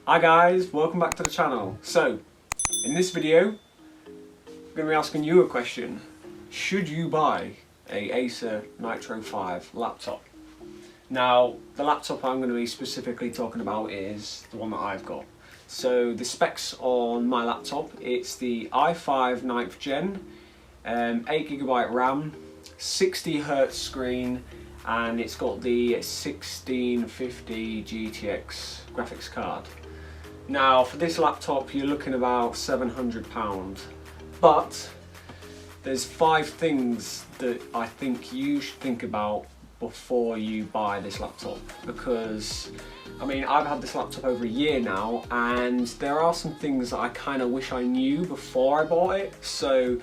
Hi guys, welcome back to the channel. So, in this video, I'm going to be asking you a question. Should you buy a Acer Nitro 5 laptop? Now, the laptop I'm going to be specifically talking about is the one that I've got. So, the specs on my laptop, it's the i5 9th gen, 8GB RAM, 60Hz screen, and it's got the 1650 GTX graphics card. Now for this laptop you're looking about £700, but there's 5 things that I think you should think about before you buy this laptop, because I mean I've had this laptop over a year now and there are some things that I kind of wish I knew before I bought it, so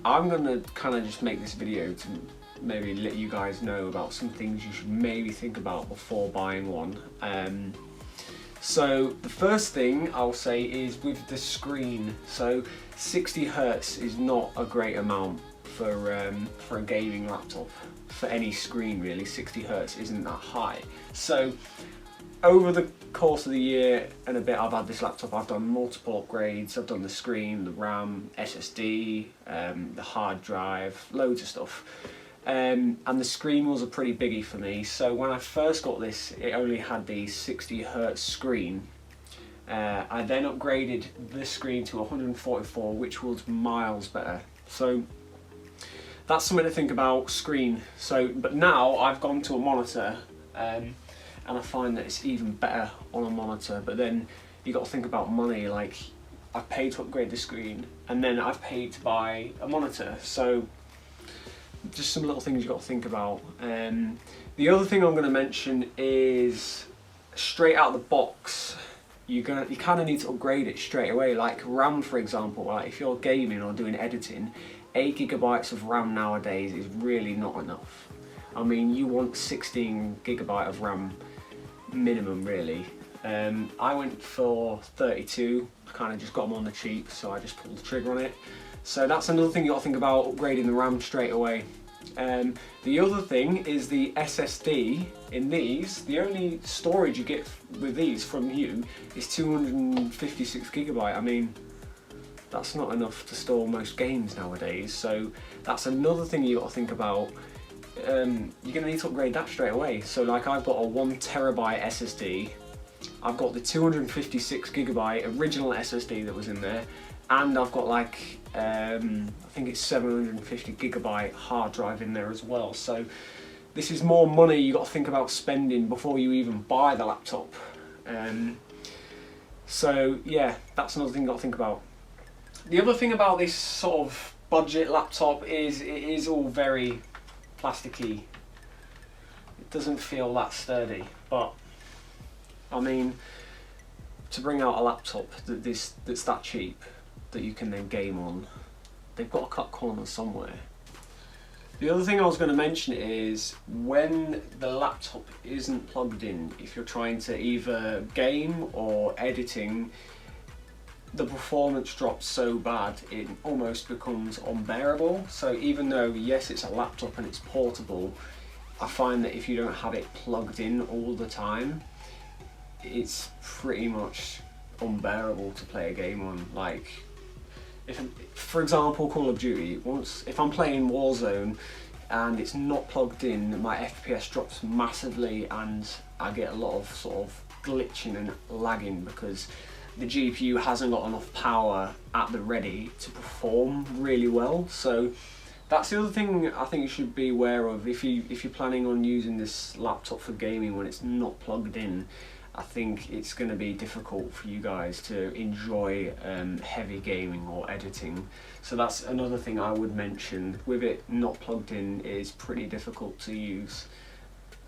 I'm gonna kind of just make this video to maybe let you guys know about some things you should maybe think about before buying one. So the first thing I'll say is with the screen. So 60 Hz is not a great amount for a gaming laptop. For any screen really, 60 Hz isn't that high. So over the course of the year and a bit I've had this laptop, I've done multiple upgrades. I've done the screen, the RAM, SSD, the hard drive, loads of stuff. And the screen was a pretty biggie for me, so when I first got this it only had the 60 Hz screen. I then upgraded the screen to 144, which was miles better, so that's something to think about, screen. But now I've gone to a monitor and I find that it's even better on a monitor, but then you got to think about money. Like, I've paid to upgrade the screen and then I've paid to buy a monitor, so just some little things you got to think about. The other thing I'm going to mention is straight out of the box, you kind of need to upgrade it straight away. Like RAM, for example, like if you're gaming or doing editing, 8GB of RAM nowadays is really not enough. I mean, you want 16GB of RAM minimum, really. I went for 32. I kind of just got them on the cheap, so I just pulled the trigger on it. So that's another thing you got to think about, upgrading the RAM straight away. The other thing is the SSD in these. The only storage you get with these from you is 256GB. I mean, that's not enough to store most games nowadays, so that's another thing you got to think about. You're going to need to upgrade that straight away. So like, I've got a 1TB SSD, I've got the 256GB original SSD that was in there, and I've got like I think it's 750GB hard drive in there as well. So this is more money you got to think about spending before you even buy the laptop. So yeah, that's another thing you got to think about. The other thing about this sort of budget laptop is it is all very plasticky. It doesn't feel that sturdy, but I mean, to bring out a laptop that's that cheap that you can then game on, they've got to cut corners somewhere. The other thing I was going to mention is when the laptop isn't plugged in, if you're trying to either game or editing, the performance drops so bad it almost becomes unbearable. So even though yes, it's a laptop and it's portable, I find that if you don't have it plugged in all the time, it's pretty much unbearable to play a game on. Like, if, for example, Call of Duty, if I'm playing Warzone and it's not plugged in, my FPS drops massively and I get a lot of sort of glitching and lagging because the GPU hasn't got enough power at the ready to perform really well. So that's the other thing I think you should be aware of if you're planning on using this laptop for gaming when it's not plugged in. I think it's going to be difficult for you guys to enjoy heavy gaming or editing. So that's another thing I would mention. With it not plugged in, it is pretty difficult to use.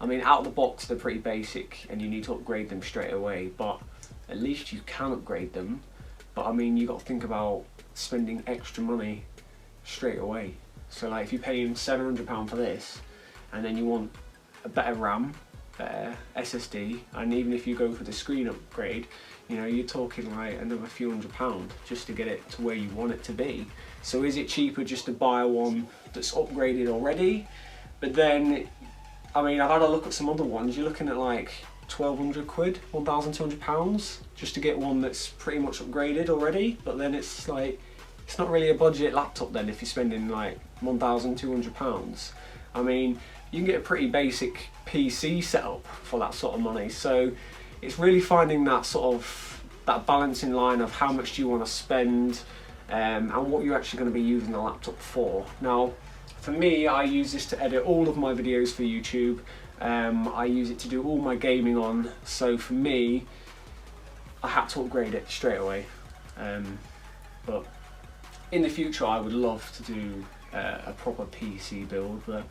I mean, out of the box they're pretty basic and you need to upgrade them straight away, but at least you can upgrade them. But I mean, you got to think about spending extra money straight away. So like, if you're paying £700 for this and then you want a better RAM, better SSD, and even if you go for the screen upgrade, you know, you're talking like another few £100 just to get it to where you want it to be. So is it cheaper just to buy one that's upgraded already? But then, I mean, I've had a look at some other ones, you're looking at like 1,200 quid, £1,200 just to get one that's pretty much upgraded already. But then it's like, it's not really a budget laptop then if you're spending like £1,200. I mean, you can get a pretty basic PC setup for that sort of money. So it's really finding that sort of, that balancing line of how much do you want to spend and what you're actually going to be using the laptop for. Now, for me, I use this to edit all of my videos for YouTube. I use it to do all my gaming on. So for me, I had to upgrade it straight away. But in the future, I would love to do a proper PC build, but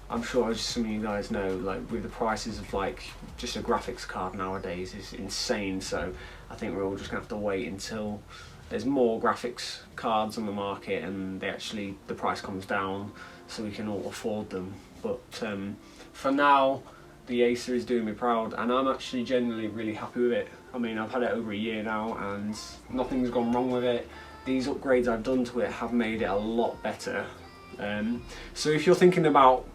I'm sure, as some of you guys know, like with the prices of like just a graphics card nowadays is insane. So I think we're all just gonna have to wait until there's more graphics cards on the market and the price comes down so we can all afford them. But for now, the Acer is doing me proud, and I'm actually genuinely really happy with it. I mean, I've had it over a year now and nothing's gone wrong with it. These upgrades I've done to it have made it a lot better. So if you're thinking about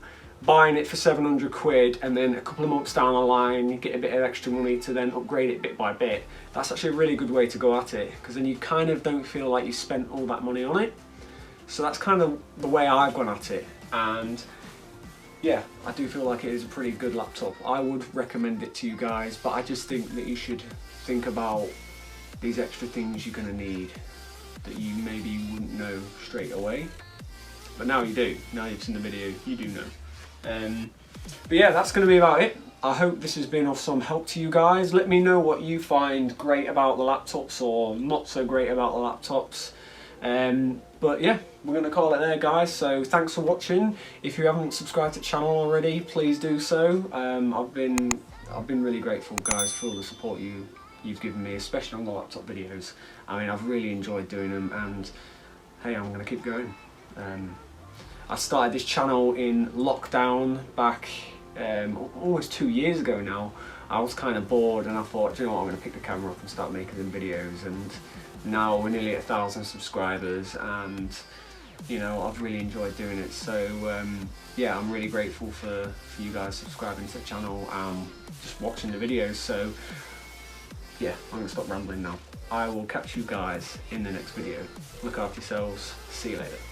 buying it for 700 quid and then a couple of months down the line you get a bit of extra money to then upgrade it bit by bit, that's actually a really good way to go at it, because then you kind of don't feel like you spent all that money on it. So that's kind of the way I've gone at it, and yeah, I do feel like it is a pretty good laptop. I would recommend it to you guys, but I just think that you should think about these extra things you're going to need that you maybe wouldn't know straight away, but now you do. Now you've seen the video, you do know. But yeah, that's going to be about it. I hope this has been of some help to you guys. Let me know what you find great about the laptops or not so great about the laptops. But yeah, we're going to call it there, guys. So thanks for watching. If you haven't subscribed to the channel already, please do so. I've been really grateful, guys, for all the support you've given me, especially on the laptop videos. I mean, I've really enjoyed doing them, and hey, I'm going to keep going. I started this channel in lockdown back almost 2 years ago now. I was kind of bored and I thought, you know what, I'm going to pick the camera up and start making them videos, and now we're nearly 1,000 subscribers, and you know, I've really enjoyed doing it. So yeah, I'm really grateful for you guys subscribing to the channel and just watching the videos. So yeah, I'm going to stop rambling now. I will catch you guys in the next video. Look after yourselves. See you later.